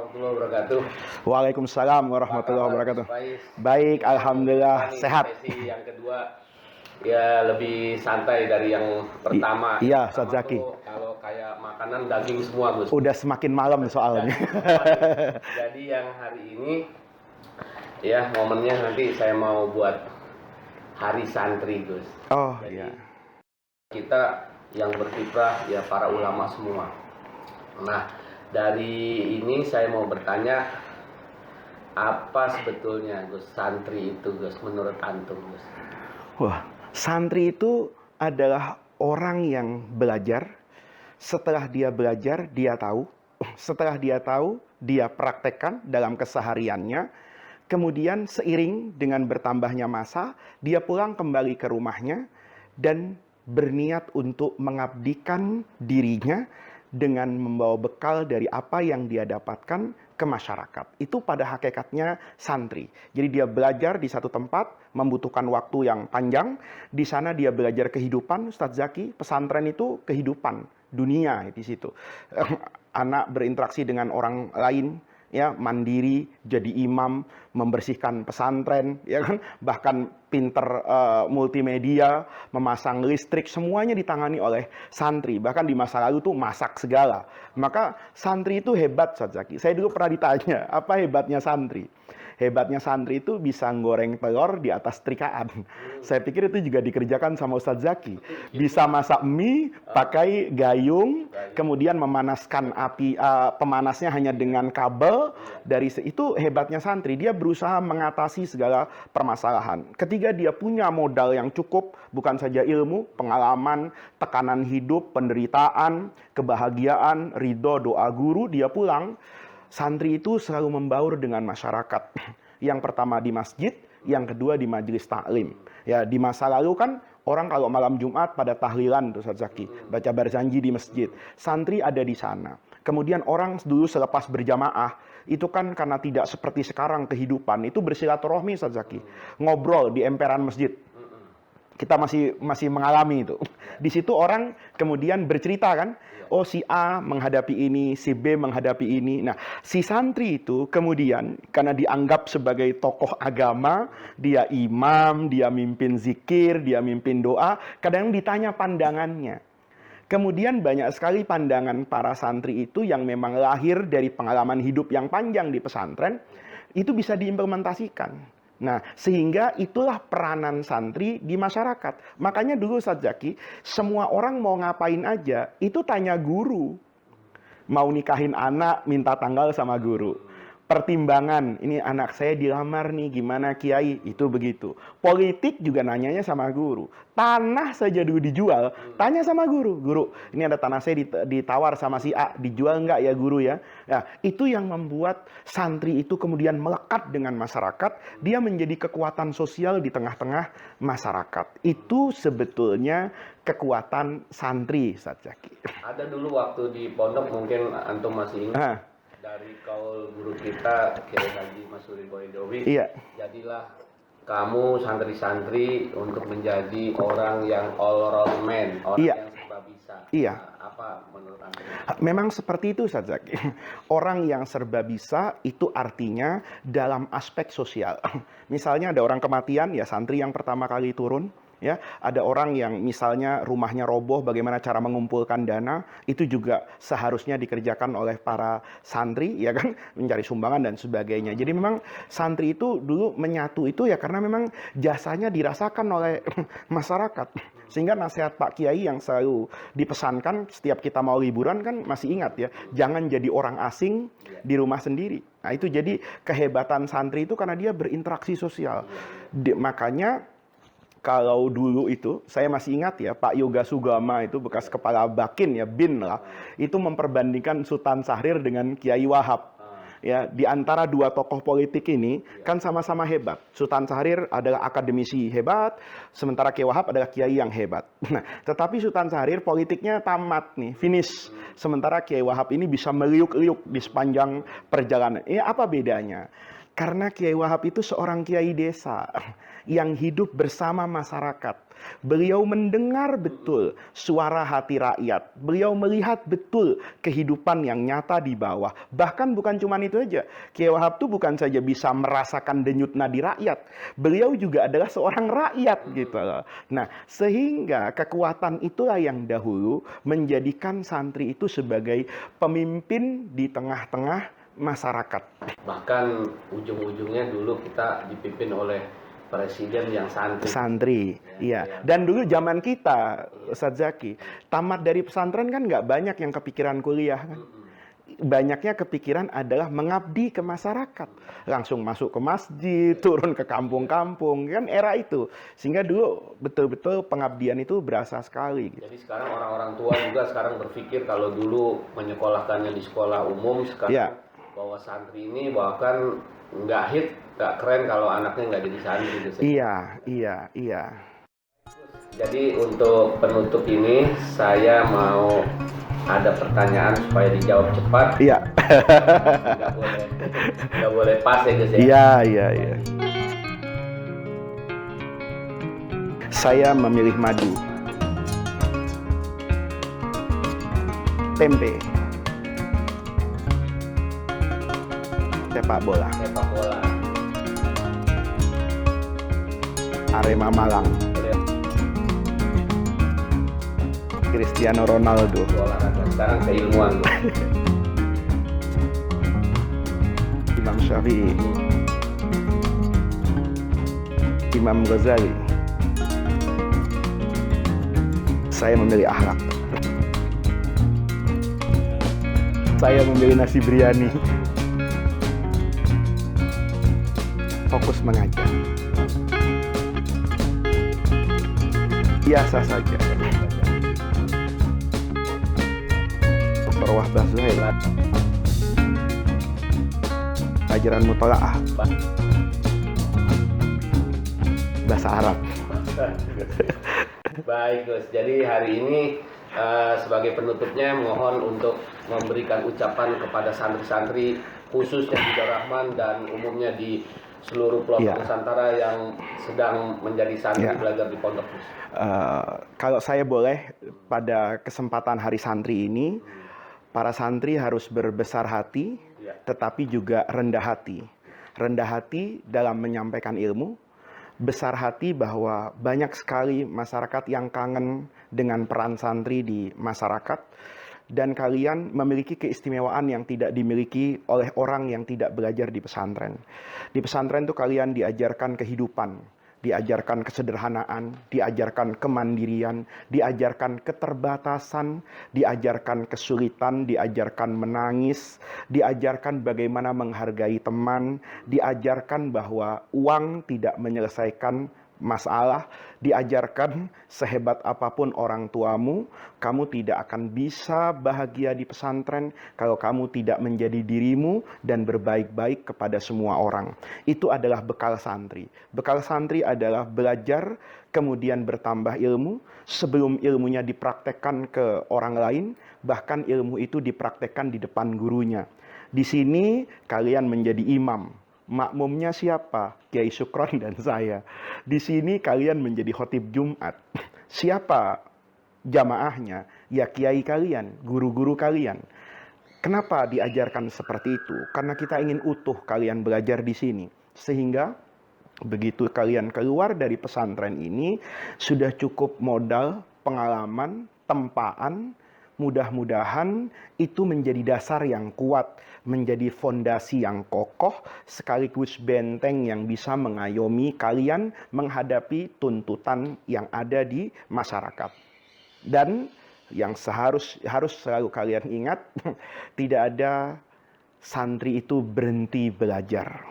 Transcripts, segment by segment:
warahmatullahi wabarakatuh. Waalaikumsalam Apa warahmatullahi kabar, wabarakatuh. Gus Faiz? Baik, Kita alhamdulillah nih sehat. sesi yang kedua ya lebih santai dari yang pertama. Iya, Yang Ustaz pertama Zaki. tuh kalau kayak makanan daging semua, Gus. Udah semakin malam soalnya. Daging semua nih. Jadi yang hari ini ya momennya nanti saya mau buat hari santri, Gus. Oh Jadi iya. kita yang berkiprah ya para ulama semua. Nah, dari ini saya mau bertanya, apa sebetulnya Gus santri itu, Gus, menurut antum, Gus? Wah, santri itu adalah orang yang belajar. Setelah dia belajar, dia tahu. Setelah dia tahu, dia praktekkan dalam kesehariannya. Kemudian seiring dengan bertambahnya masa, dia pulang kembali ke rumahnya dan berniat untuk mengabdikan dirinya dengan membawa bekal dari apa yang dia dapatkan ke masyarakat. Itu pada hakikatnya santri. Jadi dia belajar di satu tempat, membutuhkan waktu yang panjang. Di sana dia belajar kehidupan, Ustadz Zaki. Pesantren itu kehidupan dunia di situ. Anak berinteraksi dengan orang lain, ya, mandiri, jadi imam, membersihkan pesantren, ya kan, bahkan pinter multimedia, memasang listrik, semuanya ditangani oleh santri. Bahkan di masa lalu tuh masak segala. Maka santri itu hebat, Ustaz Zaki. Saya dulu pernah ditanya, apa hebatnya santri? Hebatnya santri itu bisa goreng telur di atas trikaan. Saya pikir itu juga dikerjakan sama Ustadz Zaki. Bisa masak mie pakai gayung, kemudian memanaskan api, pemanasnya hanya dengan kabel. Dari itu hebatnya santri. Dia berusaha mengatasi segala permasalahan. Ketika dia punya modal yang cukup, bukan saja ilmu, pengalaman, tekanan hidup, penderitaan, kebahagiaan, ridho, doa guru, dia pulang. Santri itu selalu membaur dengan masyarakat. Yang pertama di masjid, yang kedua di majelis taklim. Ya, di masa lalu kan orang kalau malam Jumat pada tahlilan tuh Ustaz Zaki, baca barzanji di masjid. Santri ada di sana. Kemudian orang dulu selepas berjamaah, itu kan karena tidak seperti sekarang kehidupan, itu bersilaturahmi Ustaz Zaki. Ngobrol di emperan masjid. Kita masih mengalami itu. Di situ orang kemudian bercerita kan, oh si A menghadapi ini, si B menghadapi ini. Nah, si santri itu kemudian karena dianggap sebagai tokoh agama, dia imam, dia mimpin zikir, dia mimpin doa, kadang ditanya pandangannya. Kemudian banyak sekali pandangan para santri itu yang memang lahir dari pengalaman hidup yang panjang di pesantren, itu bisa diimplementasikan. Nah, sehingga itulah peranan santri di masyarakat. Makanya dulu Ustadz Zaki, semua orang mau ngapain aja, itu tanya guru. Mau nikahin anak, minta tanggal sama guru. Pertimbangan, ini anak saya dilamar nih, gimana Kiai? Itu begitu. Politik juga nanyanya sama guru. Tanah saja dulu dijual, tanya sama guru. Guru, ini ada tanah saya ditawar sama si A, dijual nggak ya guru ya? Nah, itu yang membuat santri itu kemudian melekat dengan masyarakat. Dia menjadi kekuatan sosial di tengah-tengah masyarakat. Itu sebetulnya kekuatan santri, Ustaz Zaki. Ada dulu waktu di pondok, mungkin antum masih ingat, dari kaul guru kita Kiai Haji Masuri Boydowi, iya. Jadilah kamu santri-santri untuk menjadi orang yang all round man, orang Iya. yang serba bisa. Iya. Nah, apa menurut antum? Memang seperti itu Ustaz Zaki. Orang yang serba bisa itu artinya dalam aspek sosial. Misalnya ada orang kematian, ya santri yang pertama kali turun. Ya, ada orang yang misalnya rumahnya roboh, bagaimana cara mengumpulkan dana, itu juga seharusnya dikerjakan oleh para santri, ya kan, mencari sumbangan dan sebagainya. Jadi memang santri itu dulu menyatu itu ya karena memang jasanya dirasakan oleh masyarakat. Sehingga nasihat Pak Kiai yang selalu dipesankan setiap kita mau liburan kan masih ingat ya, jangan jadi orang asing di rumah sendiri. Nah itu jadi kehebatan santri itu karena dia berinteraksi sosial. Makanya kalau dulu itu, saya masih ingat ya, Pak Yoga Sugama itu bekas kepala Bakin ya, BIN lah, itu memperbandingkan Sultan Syahrir dengan Kiai Wahab. Ya, di antara dua tokoh politik ini kan sama-sama hebat. Sultan Syahrir adalah akademisi hebat, sementara Kiai Wahab adalah kiai yang hebat. Nah, tetapi Sultan Syahrir politiknya tamat nih, finish. Sementara Kiai Wahab ini bisa meliuk-liuk di sepanjang perjalanan. Ini apa bedanya? Karena Kiai Wahab itu seorang kiai desa yang hidup bersama masyarakat. Beliau mendengar betul suara hati rakyat. Beliau melihat betul kehidupan yang nyata di bawah. Bahkan bukan cuma itu aja. Kiai Wahab itu bukan saja bisa merasakan denyut nadi rakyat. Beliau juga adalah seorang rakyat gitu loh. Nah, sehingga kekuatan itulah yang dahulu menjadikan santri itu sebagai pemimpin di tengah-tengah masyarakat. Bahkan ujung-ujungnya dulu kita dipimpin oleh presiden yang santri. Santri, iya. Dan dulu zaman kita, Ustadz Zaki, tamat dari pesantren kan nggak banyak yang kepikiran kuliah kan. Banyaknya kepikiran adalah mengabdi ke masyarakat. Langsung masuk ke masjid, turun ke kampung-kampung, kan era itu. Sehingga dulu betul-betul pengabdian itu berasa sekali. Jadi sekarang orang-orang tua juga sekarang berpikir kalau dulu menyekolahkannya di sekolah umum, sekarang bahwa santri ini bahkan nggak hit, nggak keren kalau anaknya nggak jadi santri gitu. Iya. Jadi untuk penutup ini saya mau ada pertanyaan supaya dijawab cepat. Iya. Nggak boleh pas ya guys ya. Iya. Saya memilih madu, tempe, sepak bola, Arema Malang, Cristiano Ronaldo. Olahraga sekarang keilmuan. Imam Syafi'i, Imam Ghazali. Saya memilih akhlak. Saya memilih nasi biryani. Fokus mengajar. Biasa saja. Dr. Wahbah Zuhail. Ajaran mutolaah. Bahasa Arab. Baik Gus, jadi hari ini sebagai penutupnya mohon untuk memberikan ucapan kepada santri-santri khususnya di Darul Rahman dan umumnya di seluruh pelosok Nusantara yang sedang menjadi santri belajar di pondok. Kalau saya boleh, pada kesempatan Hari Santri ini, para santri harus berbesar hati, tetapi juga rendah hati. Rendah hati dalam menyampaikan ilmu, besar hati bahwa banyak sekali masyarakat yang kangen dengan peran santri di masyarakat, dan kalian memiliki keistimewaan yang tidak dimiliki oleh orang yang tidak belajar di pesantren. Di pesantren itu kalian diajarkan kehidupan, diajarkan kesederhanaan, diajarkan kemandirian, diajarkan keterbatasan, diajarkan kesulitan, diajarkan menangis, diajarkan bagaimana menghargai teman, diajarkan bahwa uang tidak menyelesaikan masalah, diajarkan sehebat apapun orang tuamu, kamu tidak akan bisa bahagia di pesantren kalau kamu tidak menjadi dirimu dan berbaik-baik kepada semua orang. Itu adalah bekal santri. Bekal santri adalah belajar, kemudian bertambah ilmu, sebelum ilmunya dipraktekkan ke orang lain, bahkan ilmu itu dipraktekkan di depan gurunya. Di sini kalian menjadi imam. Makmumnya siapa? Kiai Sukron dan saya. Di sini kalian menjadi khotib Jumat. Siapa jamaahnya? Ya kiai kalian, guru-guru kalian. Kenapa diajarkan seperti itu? Karena kita ingin utuh kalian belajar di sini. Sehingga begitu kalian keluar dari pesantren ini, sudah cukup modal, pengalaman, tempaan. Mudah-mudahan itu menjadi dasar yang kuat, menjadi fondasi yang kokoh, sekaligus benteng yang bisa mengayomi kalian menghadapi tuntutan yang ada di masyarakat. Dan yang harus selalu kalian ingat, tidak ada santri itu berhenti belajar.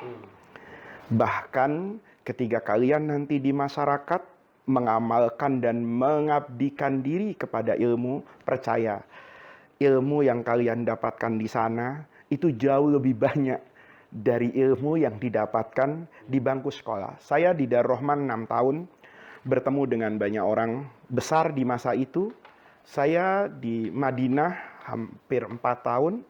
Bahkan ketika kalian nanti di masyarakat, mengamalkan dan mengabdikan diri kepada ilmu, percaya ilmu yang kalian dapatkan di sana itu jauh lebih banyak dari ilmu yang didapatkan di bangku sekolah. Saya di Darul Rahman 6 tahun bertemu dengan banyak orang besar di masa itu. Saya di Madinah hampir 4 tahun.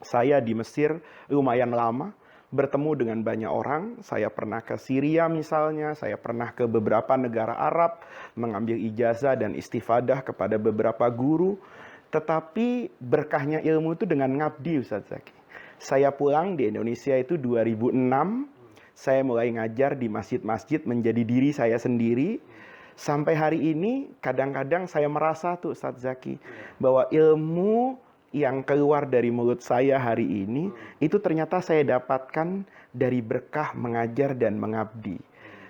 Saya di Mesir lumayan lama, bertemu dengan banyak orang. Saya pernah ke Syria misalnya, saya pernah ke beberapa negara Arab, mengambil ijazah dan istifadah kepada beberapa guru. Tetapi berkahnya ilmu itu dengan ngabdi, Ustaz Zaki. Saya pulang di Indonesia itu 2006, saya mulai ngajar di masjid-masjid menjadi diri saya sendiri. Sampai hari ini kadang-kadang saya merasa tuh Ustaz Zaki, bahwa ilmu yang keluar dari mulut saya hari ini itu ternyata saya dapatkan dari berkah mengajar dan mengabdi.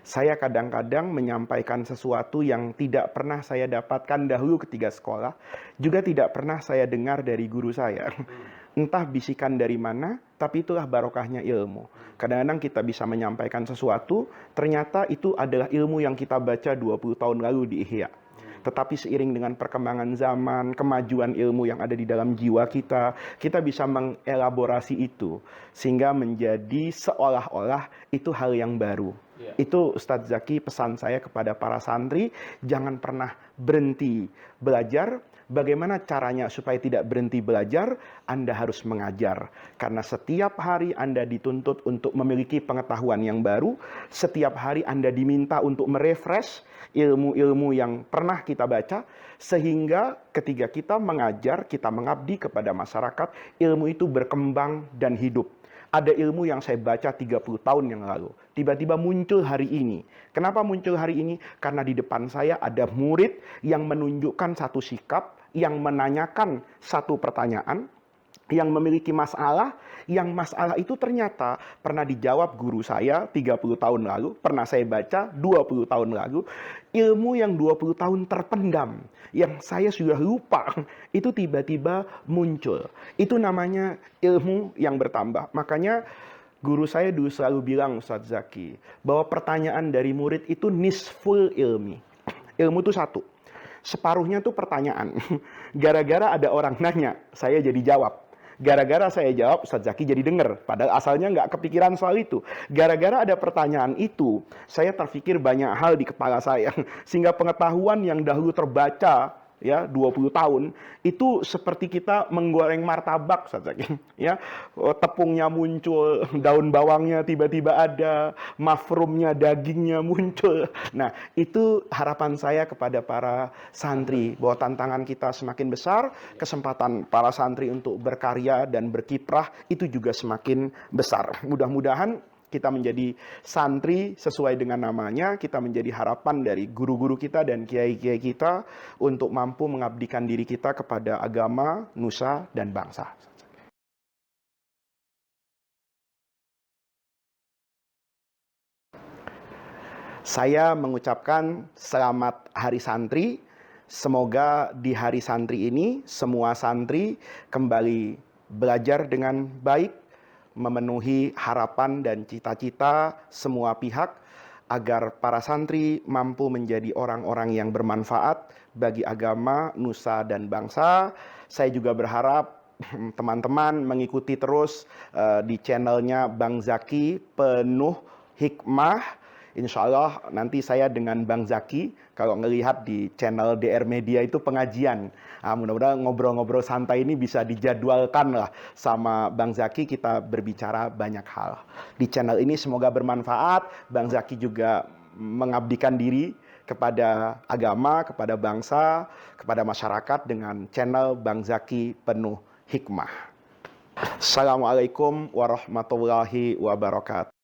Saya kadang-kadang menyampaikan sesuatu yang tidak pernah saya dapatkan dahulu ketika sekolah, juga tidak pernah saya dengar dari guru saya. Entah bisikan dari mana, tapi itulah barokahnya ilmu. Kadang-kadang kita bisa menyampaikan sesuatu, ternyata itu adalah ilmu yang kita baca 20 tahun lalu di Ihya. Tetapi seiring dengan perkembangan zaman, kemajuan ilmu yang ada di dalam jiwa kita bisa mengelaborasi itu. Sehingga menjadi seolah-olah itu hal yang baru. Itu Ustadz Zaki pesan saya kepada para santri, jangan pernah berhenti belajar. Bagaimana caranya supaya tidak berhenti belajar? Anda harus mengajar. Karena setiap hari Anda dituntut untuk memiliki pengetahuan yang baru. Setiap hari Anda diminta untuk merefresh ilmu-ilmu yang pernah kita baca. Sehingga ketika kita mengajar, kita mengabdi kepada masyarakat, ilmu itu berkembang dan hidup. Ada ilmu yang saya baca 30 tahun yang lalu. Tiba-tiba muncul hari ini. Kenapa muncul hari ini? Karena di depan saya ada murid yang menunjukkan satu sikap, yang menanyakan satu pertanyaan, yang memiliki masalah, yang masalah itu ternyata pernah dijawab guru saya 30 tahun lalu, pernah saya baca 20 tahun lalu, ilmu yang 20 tahun terpendam, yang saya sudah lupa, itu tiba-tiba muncul. Itu namanya ilmu yang bertambah. Makanya guru saya dulu selalu bilang, Ustadz Zaki, bahwa pertanyaan dari murid itu nisful ilmi. Ilmu itu satu. Separuhnya tuh pertanyaan. Gara-gara ada orang nanya, saya jadi jawab. Gara-gara saya jawab, Ustadz Zaki jadi dengar. Padahal asalnya nggak kepikiran soal itu. Gara-gara ada pertanyaan itu, saya terpikir banyak hal di kepala saya. Sehingga pengetahuan yang dahulu terbaca, ya 20 tahun, itu seperti kita menggoreng martabak, Ustadz Zaki. Ya, tepungnya muncul, daun bawangnya tiba-tiba ada, mafrumnya, dagingnya muncul. Nah, itu harapan saya kepada para santri, bahwa tantangan kita semakin besar, kesempatan para santri untuk berkarya dan berkiprah itu juga semakin besar. Mudah-mudahan kita menjadi santri sesuai dengan namanya, kita menjadi harapan dari guru-guru kita dan kiai-kiai kita untuk mampu mengabdikan diri kita kepada agama, nusa, dan bangsa. Saya mengucapkan selamat Hari Santri. Semoga di Hari Santri ini semua santri kembali belajar dengan baik, memenuhi harapan dan cita-cita semua pihak agar para santri mampu menjadi orang-orang yang bermanfaat bagi agama, nusa, dan bangsa. Saya juga berharap teman-teman mengikuti terus di channelnya Bang Zaki Penuh Hikmah. Insya Allah nanti saya dengan Bang Zaki, kalau ngelihat di channel DR Media itu pengajian. Mudah-mudahan ngobrol-ngobrol santai ini bisa dijadwalkan lah sama Bang Zaki, kita berbicara banyak hal. Di channel ini semoga bermanfaat, Bang Zaki juga mengabdikan diri kepada agama, kepada bangsa, kepada masyarakat dengan channel Bang Zaki Penuh Hikmah. Assalamualaikum warahmatullahi wabarakatuh.